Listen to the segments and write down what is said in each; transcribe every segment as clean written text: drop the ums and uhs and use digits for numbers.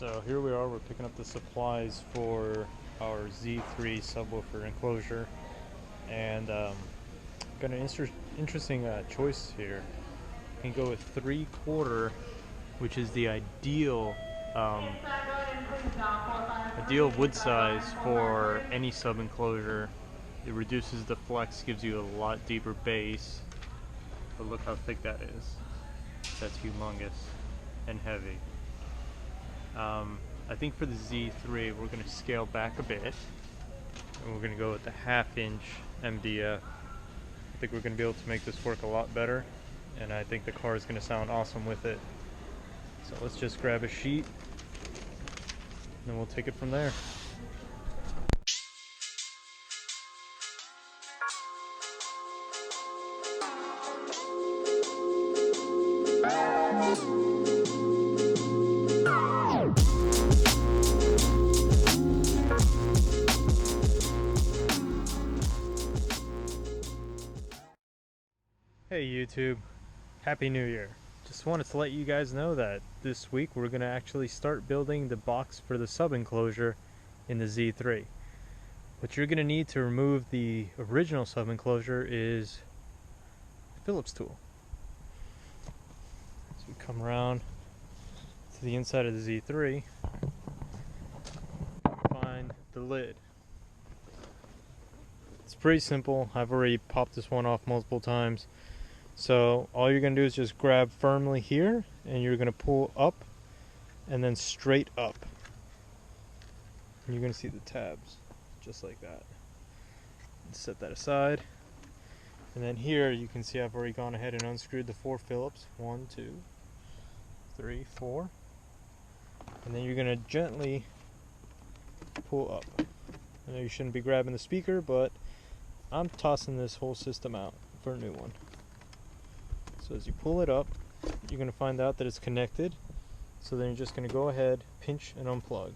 So here we are, we're picking up the supplies for our Z3 subwoofer enclosure, and got an interesting choice here. You can go with 3/4, which is the ideal wood size for any sub enclosure. It reduces the flex, gives you a lot deeper bass, but look how thick that is. That's humongous and heavy. I think for the Z3 we're going to scale back a bit, and we're going to go with the 1/2 inch MDF. I think we're going to be able to make this work a lot better, and I think the car is going to sound awesome with it. So let's just grab a sheet and then we'll take it from there. Hey YouTube, Happy New Year. Just wanted to let you guys know that this week we're going to actually start building the box for the sub enclosure in the Z3. What you're going to need to remove the original sub enclosure is a Phillips tool. So we come around to the inside of the Z3, find the lid. It's pretty simple. I've already popped this one off multiple times. So all you're going to do is just grab firmly here, and you're going to pull up and then straight up. And you're going to see the tabs just like that. Set that aside. And then here you can see I've already gone ahead and unscrewed the 4 Phillips. 1, 2, 3, 4. And then you're going to gently pull up. I know you shouldn't be grabbing the speaker, but I'm tossing this whole system out for a new one. So as you pull it up, you're going to find out that it's connected. So then you're just going to go ahead, pinch and unplug.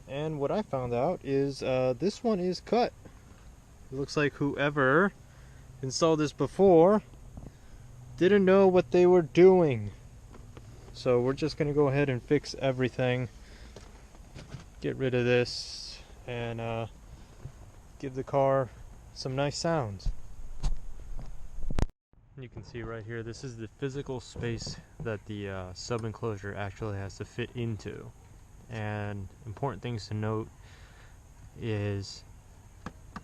And what I found out is this one is cut. It looks like whoever installed this before didn't know what they were doing. So we're just going to go ahead and fix everything. Get rid of this and give the car some nice sounds. You can see right here, this is the physical space that the sub enclosure actually has to fit into. And important things to note is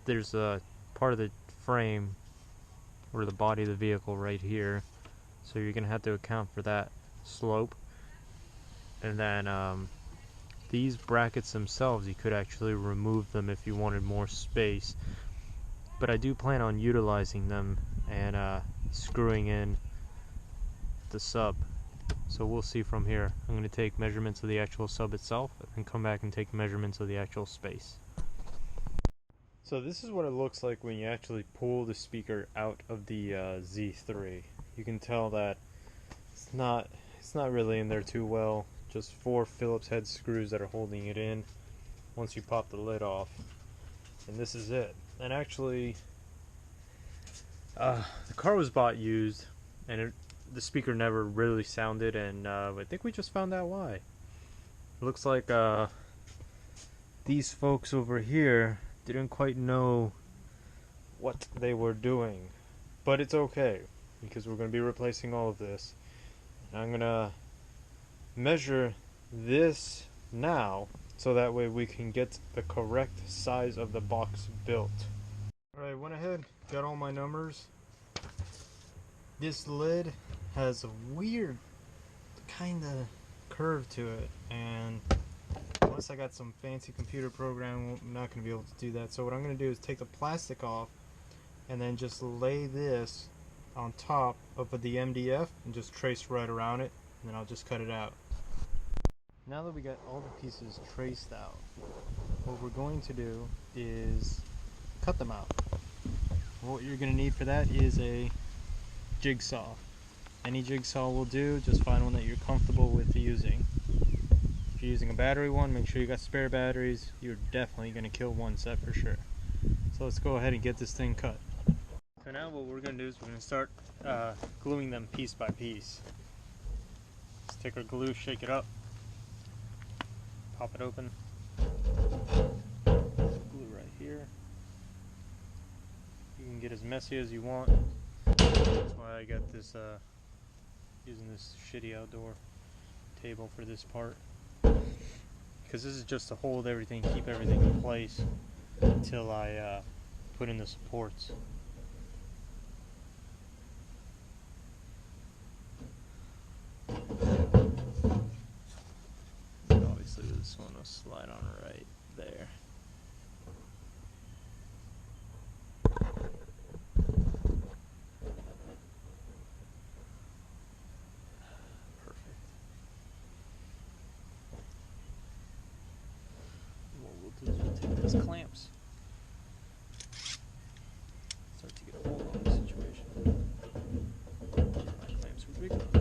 there's a part of the frame or the body of the vehicle right here, so you're gonna have to account for that slope. And then these brackets themselves, you could actually remove them if you wanted more space, but I do plan on utilizing them and screwing in the sub. So we'll see from here. I'm going to take measurements of the actual sub itself and come back and take measurements of the actual space. So this is what it looks like when you actually pull the speaker out of the Z3. You can tell that it's not really in there too well. Just 4 Phillips head screws that are holding it in once you pop the lid off. And this is it. And actually the car was bought used, and the speaker never really sounded, and I think we just found out why. It looks like these folks over here didn't quite know what they were doing, but it's okay because we're going to be replacing all of this. And I'm going to measure this now so that way we can get the correct size of the box built. Alright, went ahead, got all my numbers. This lid has a weird kind of curve to it, and unless I got some fancy computer program, I'm not going to be able to do that. So what I'm going to do is take the plastic off and then just lay this on top of the MDF and just trace right around it, and then I'll just cut it out. Now that we got all the pieces traced out, what we're going to do is cut them out. What you're going to need for that is a jigsaw. Any jigsaw will do, just find one that you're comfortable with using. If you're using a battery one, make sure you got spare batteries. You're definitely going to kill one set for sure. So let's go ahead and get this thing cut. So now what we're going to do is we're going to start gluing them piece by piece. Let's take our glue, shake it up. pop it open, glue right here. You can get as messy as you want. That's why I got this, using this shitty outdoor table for this part. Because this is just to hold everything, keep everything in place until I put in the supports. Obviously this one will slide on right there. Perfect. What we'll do is we'll take these clamps, start to get a hold on the situation. My clamps are big enough.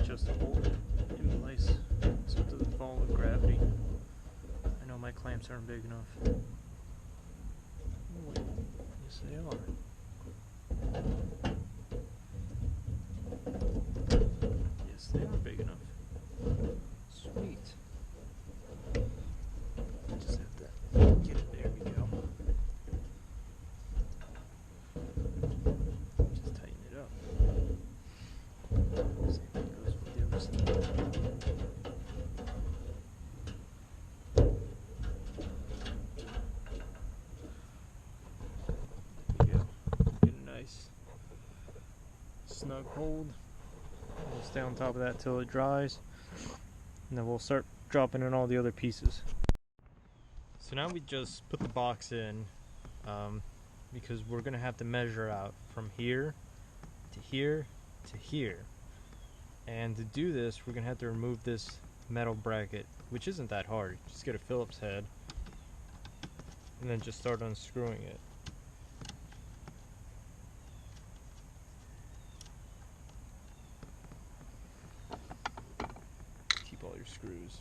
Just to hold it in place so it doesn't fall with gravity. I know my clamps aren't big enough. Oh, wait. Yes, they are. Yes, they are big enough. Sweet. I just have to get it. There we go. Just tighten it up. Same thing goes with the other side. There we go. Get a nice snug hold. We'll stay on top of that till it dries, and then we'll start dropping in all the other pieces. So now we just put the box in, because we're gonna have to measure out from here to here to here. And to do this, we're gonna have to remove this metal bracket, which isn't that hard. Just get a Phillips head and then just start unscrewing it. Keep all your screws.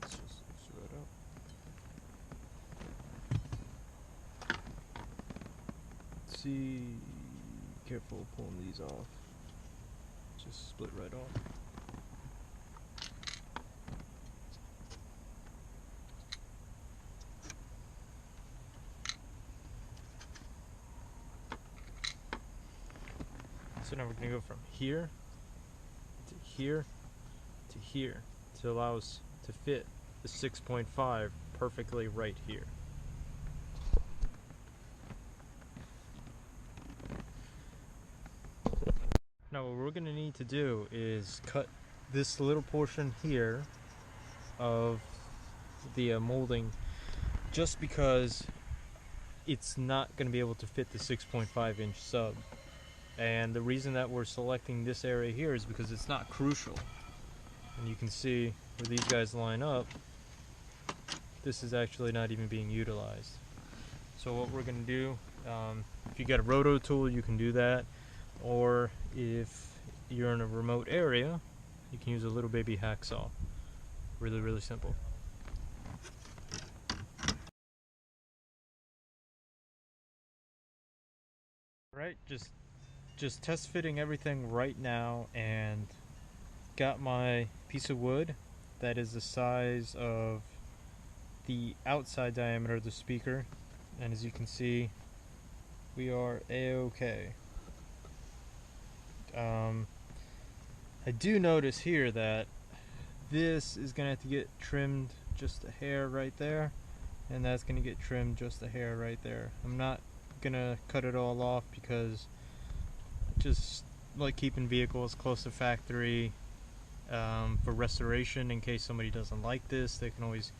Let's just screw it up. See, careful pulling these off. Just split right off. So now we're going to go from here to here to here to allow us to fit the 6.5 perfectly right here. Now what we're going to need to do is cut this little portion here of the molding, just because it's not going to be able to fit the 6.5 inch sub. And the reason that we're selecting this area here is because it's not crucial. And you can see where these guys line up, this is actually not even being utilized. So what we're going to do, if you got a roto tool, you can do that. Or if you're in a remote area, you can use a little baby hacksaw. Really, really simple. Right, just test fitting everything right now, and got my piece of wood that is the size of the outside diameter of the speaker, and as you can see, we are a-okay. I do notice here that this is gonna have to get trimmed just a hair right there, and that's gonna get trimmed just a hair right there. I'm not gonna cut it all off because like keeping vehicles close to factory for restoration. In case somebody doesn't like this, they can always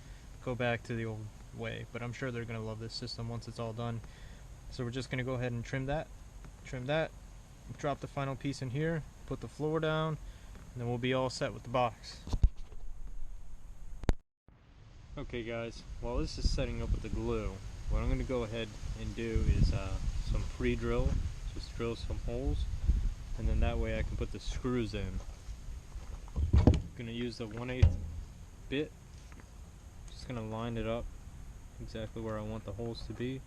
go back to the old way, but I'm sure they're going to love this system once it's all done. So we're just going to go ahead and trim that, drop the final piece in here, put the floor down, and then we'll be all set with the box. Okay guys, while this is setting up with the glue, what I'm going to go ahead and do is some pre-drill, just drill some holes, and then that way I can put the screws in. I'm going to use the 1/8 bit, just going to line it up exactly where I want the holes to be.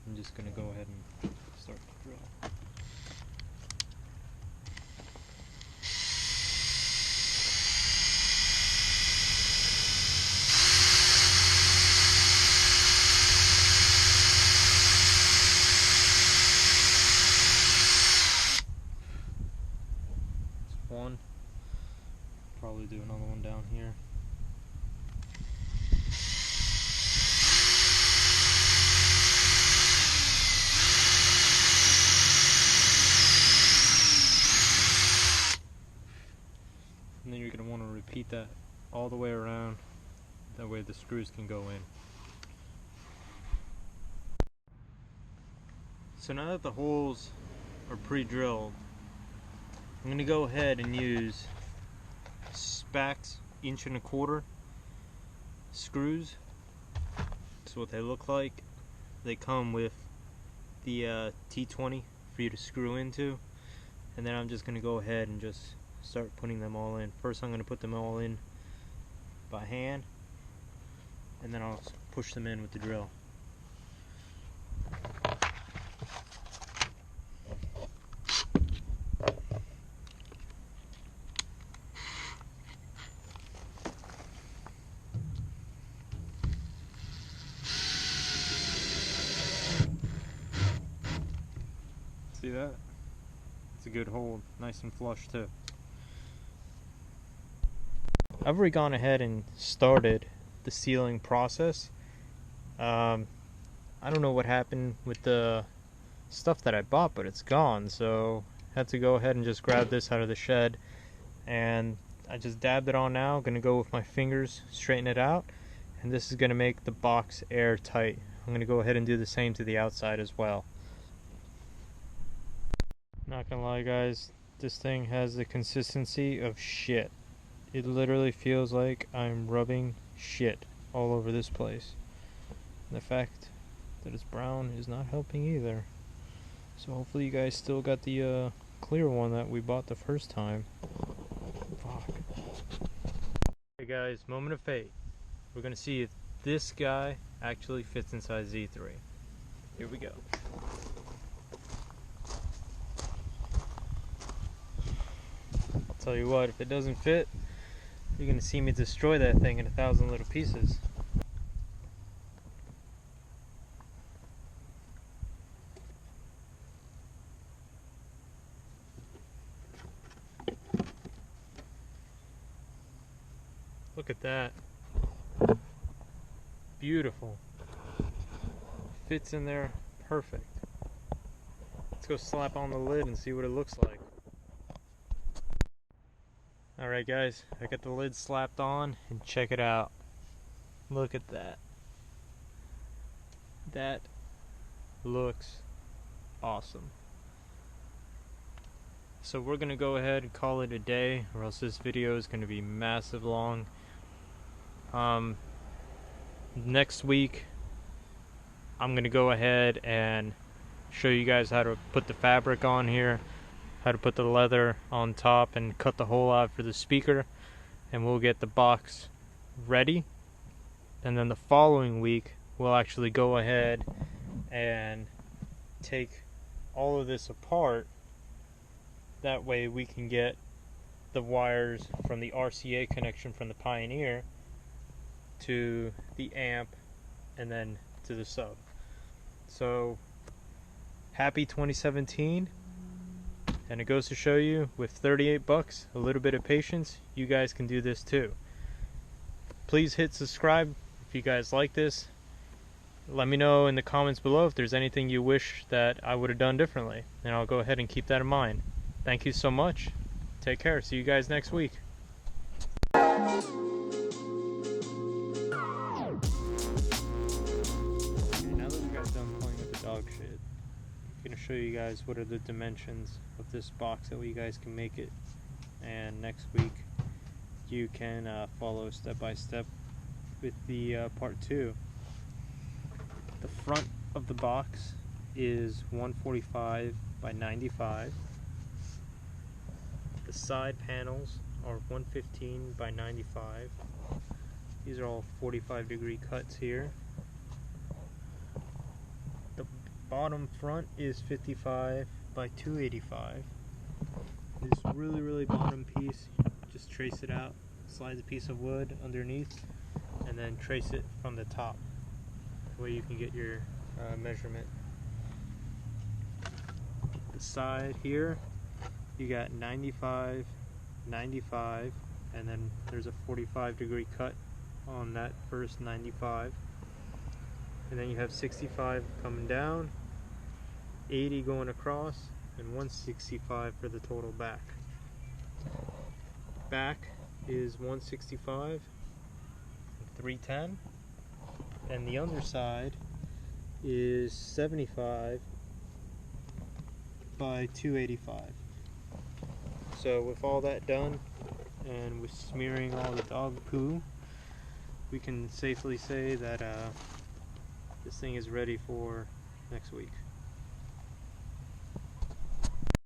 I'm just going to go ahead and start to drill. One, probably do another one down here. And then you're going to want to repeat that all the way around, that way the screws can go in. So now that the holes are pre-drilled, I'm going to go ahead and use Spax 1.25" screws. That's what they look like. They come with the T20 for you to screw into, and then I'm just going to go ahead and just start putting them all in. First I'm going to put them all in by hand, and then I'll push them in with the drill. See that? It's a good hold, nice and flush too. I've already gone ahead and started the sealing process. I don't know what happened with the stuff that I bought, but it's gone, so I had to go ahead and just grab this out of the shed, and I just dabbed it on now. Gonna go with my fingers, straighten it out, and this is gonna make the box airtight. I'm gonna go ahead and do the same to the outside as well. Not gonna lie guys, this thing has the consistency of shit. It literally feels like I'm rubbing shit all over this place. And the fact that it's brown is not helping either. So hopefully you guys still got the clear one that we bought the first time. Fuck. Hey guys, moment of fate. We're gonna see if this guy actually fits inside Z3. Here we go. I'll tell you what, if it doesn't fit, you're gonna see me destroy that thing in 1,000 little pieces. Look at that. Beautiful. Fits in there perfect. Let's go slap on the lid and see what it looks like. Alright guys, I got the lid slapped on, and check it out. Look at that. That looks awesome. So we're gonna go ahead and call it a day, or else this video is gonna be massive long. Next week I'm gonna go ahead and show you guys how to put the fabric on here, how to put the leather on top and cut the hole out for the speaker, and we'll get the box ready. And then the following week we'll actually go ahead and take all of this apart. That way we can get the wires from the RCA connection from the Pioneer to the amp and then to the sub. So happy 2017. And it goes to show you, with 38 bucks, a little bit of patience, you guys can do this too. Please hit subscribe if you guys like this. Let me know in the comments below if there's anything you wish that I would have done differently, and I'll go ahead and keep that in mind. thank you so much. Take care. See you guys next week. Now that we got done playing with the dog shit, I'm going to show you guys what are the dimensions of this box, that way you guys can make it. And next week you can follow step by step with the part 2. The front of the box is 145 by 95. The side panels are 115 by 95. These are all 45-degree cuts here. The bottom front is 55 by 285. This really bottom piece, just trace it out, slide a piece of wood underneath, and then trace it from the top. That way you can get your measurement. The side here, you got 95, 95, and then there's a 45-degree cut on that first 95. And then you have 65 coming down, 80 going across, and 165 for the total back. Back is 165, 310, and the underside is 75 by 285. So with all that done, and with smearing all the dog poo, we can safely say that this thing is ready for next week.